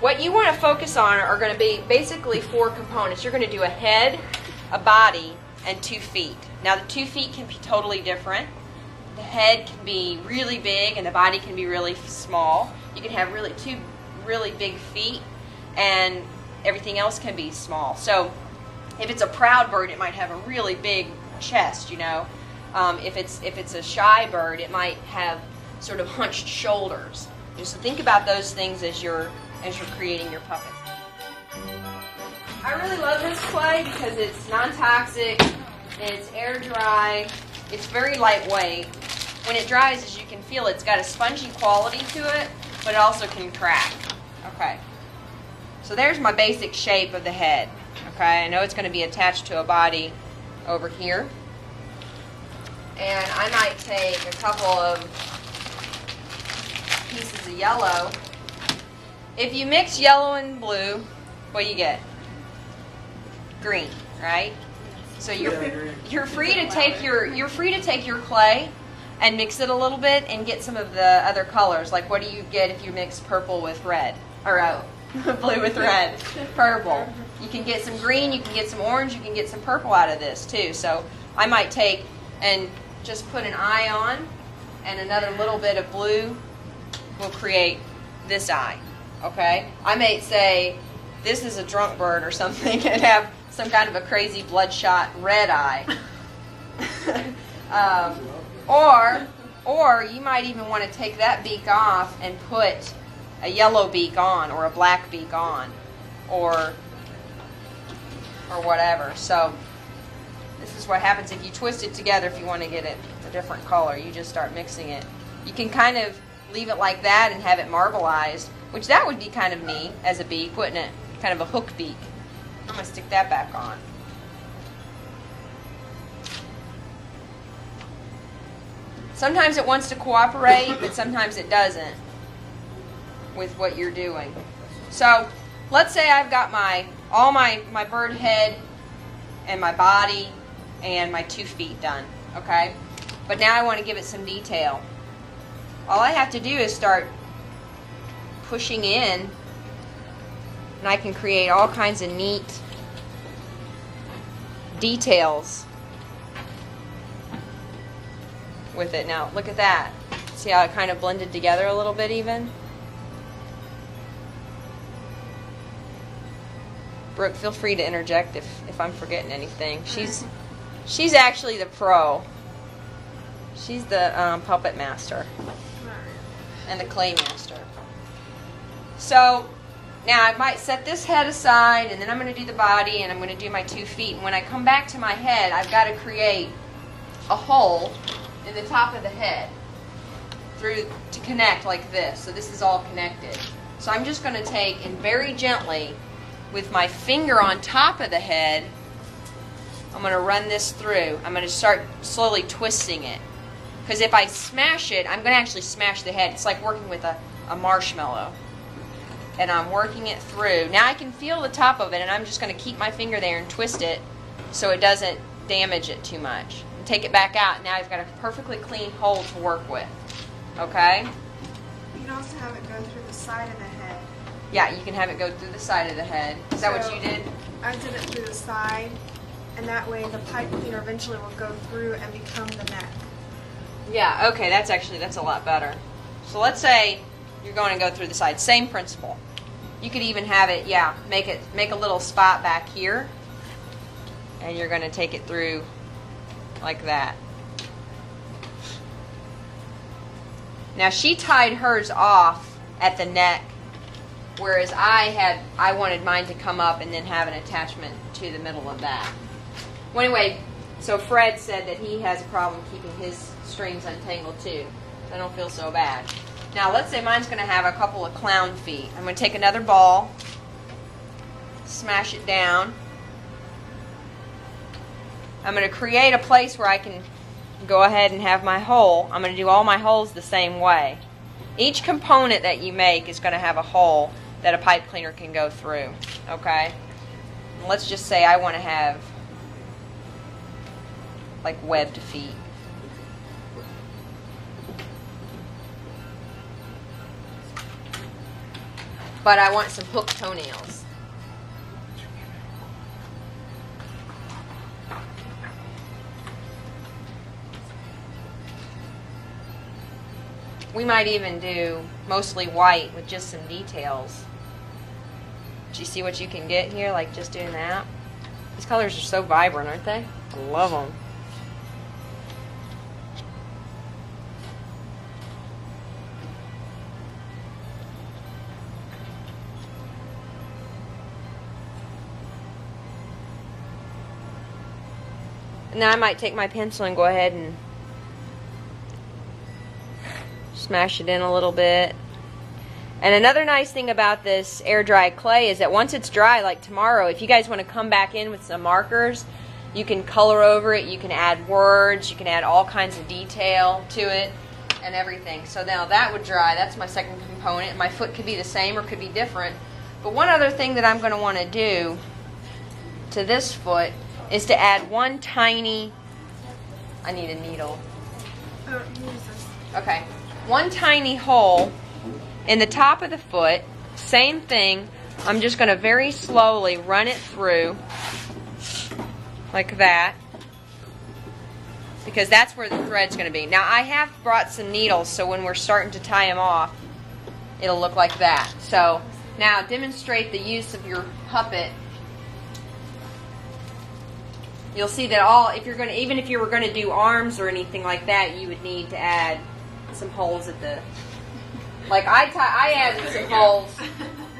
what you want to focus on are going to be basically 4 components. You're going to do a head, a body, and 2 feet. Now the 2 feet can be totally different. The head can be really big and the body can be really small. You can have really 2 really big feet and everything else can be small. So if it's a proud bird, it might have a really big chest, you know. If it's a shy bird, it might have sort of hunched shoulders. So think about those things as you're creating your puppets. I really love this clay because it's non-toxic, it's air dry, it's very lightweight. When it dries, as you can feel, it's got a spongy quality to it, but it also can crack. Okay, so there's my basic shape of the head. Okay, I know it's going to be attached to a body over here. And I might take a couple of pieces of yellow. If you mix yellow and blue, what do you get? Green, right? So you're free to take your clay and mix it a little bit and get some of the other colors. Like what do you get if you mix purple with red or blue with red? Purple. You can get some green, you can get some orange, you can get some purple out of this too. So I might take and just put an eye on, and another little bit of blue will create this eye. Okay? I may say this is a drunk bird or something and have some kind of a crazy bloodshot red eye. Or you might even want to take that beak off and put a yellow beak on or a black beak on or whatever. So this is what happens if you twist it together. If you want to get it a different color, you just start mixing it. You can kind of leave it like that and have it marbleized, which that would be kind of neat as a beak, wouldn't it? Kind of a hook beak. I'm going to stick that back on. Sometimes it wants to cooperate, but sometimes it doesn't with what you're doing. So let's say I've got all my bird head and my body and my 2 feet done, okay? But now I want to give it some detail. All I have to do is start pushing in, and I can create all kinds of neat details with it. Now, look at that. See how it kind of blended together a little bit even? Brooke, feel free to interject if I'm forgetting anything. She's actually the pro. She's the puppet master and the clay master. So now I might set this head aside, and then I'm going to do the body, and I'm going to do my 2 feet. And when I come back to my head, I've got to create a hole in the top of the head to connect like this. So this is all connected. So I'm just going to take and very gently, with my finger on top of the head, I'm going to run this through. I'm going to start slowly twisting it. Because if I smash it, I'm going to actually smash the head. It's like working with a marshmallow. And I'm working it through. Now I can feel the top of it, and I'm just going to keep my finger there and twist it so it doesn't damage it too much. And take it back out. Now I've got a perfectly clean hole to work with. Okay? You can also have it go through the side of the head. Yeah, you can have it go through the side of the head. Is that what you did? I did it through the side, and that way the pipe cleaner eventually will go through and become the neck. Yeah, okay, that's a lot better. So let's say you're going to go through the side. Same principle. You could even have it, make a little spot back here, and you're going to take it through like that. Now she tied hers off at the neck, whereas I wanted mine to come up and then have an attachment to the middle of that. Well, anyway, so Fred said that he has a problem keeping his strings untangled too. So I don't feel so bad. Now let's say mine's going to have a couple of clown feet. I'm going to take another ball, smash it down. I'm going to create a place where I can go ahead and have my hole. I'm going to do all my holes the same way. Each component that you make is going to have a hole that a pipe cleaner can go through. Okay? And let's just say I want to have like webbed feet. but I want some hooked toenails. We might even do mostly white with just some details. Do you see what you can get here, like just doing that? These colors are so vibrant, aren't they? I love them. Now I might take my pencil and go ahead and smash it in a little bit. And another nice thing about this air dried clay is that once it's dry, like tomorrow, if you guys want to come back in with some markers, you can color over it, you can add words, you can add all kinds of detail to it and everything. So now that would dry. That's my second component. My foot could be the same or could be different. But one other thing that I'm going to want to do to this foot is to add one tiny, I need a needle. Okay. One tiny hole in the top of the foot. Same thing. I'm just going to very slowly run it through like that, because that's where the thread's going to be. Now I have brought some needles, so when we're starting to tie them off, it'll look like that. So now demonstrate the use of your puppet. You'll see that even if you were going to do arms or anything like that, you would need to add some holes at the, like I added some holes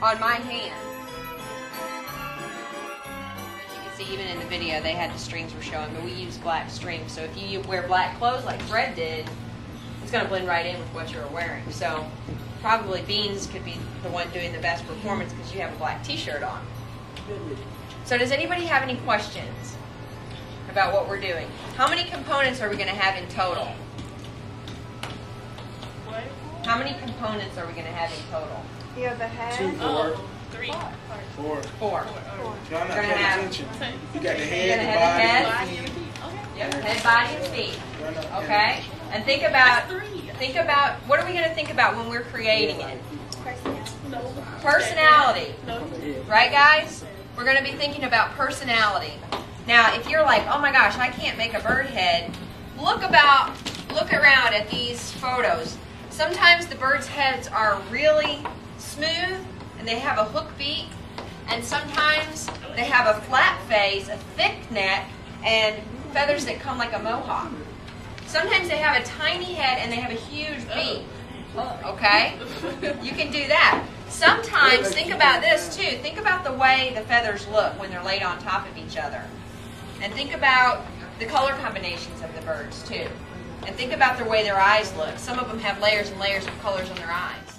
on my hand. As you can see, even in the video, they had the strings were showing, but we use black strings. So if you wear black clothes like Fred did, it's going to blend right in with what you're wearing. So probably Beans could be the one doing the best performance because you have a black t-shirt on. So does anybody have any questions about what we're doing? How many components are we going to have in total? How many components are we going to have in total? You have the head. 2, 4, 3, 4. 4. Y'all not We're gonna paying have- attention. You got the You're head, gonna the have the body, body and feet. Okay. Yep, head, body, and feet. Y'all not paying Okay? And think about, what are we going to think about when we're creating it? Personality. Right, guys? We're going to be thinking about personality. Now, if you're like, oh my gosh, I can't make a bird head, look around at these photos. Sometimes the birds' heads are really smooth and they have a hook beak, and sometimes they have a flat face, a thick neck, and feathers that come like a mohawk. Sometimes they have a tiny head and they have a huge beak. Okay? You can do that. Sometimes, think about this too. Think about the way the feathers look when they're laid on top of each other. And think about the color combinations of the birds too. And think about the way their eyes look. Some of them have layers and layers of colors on their eyes.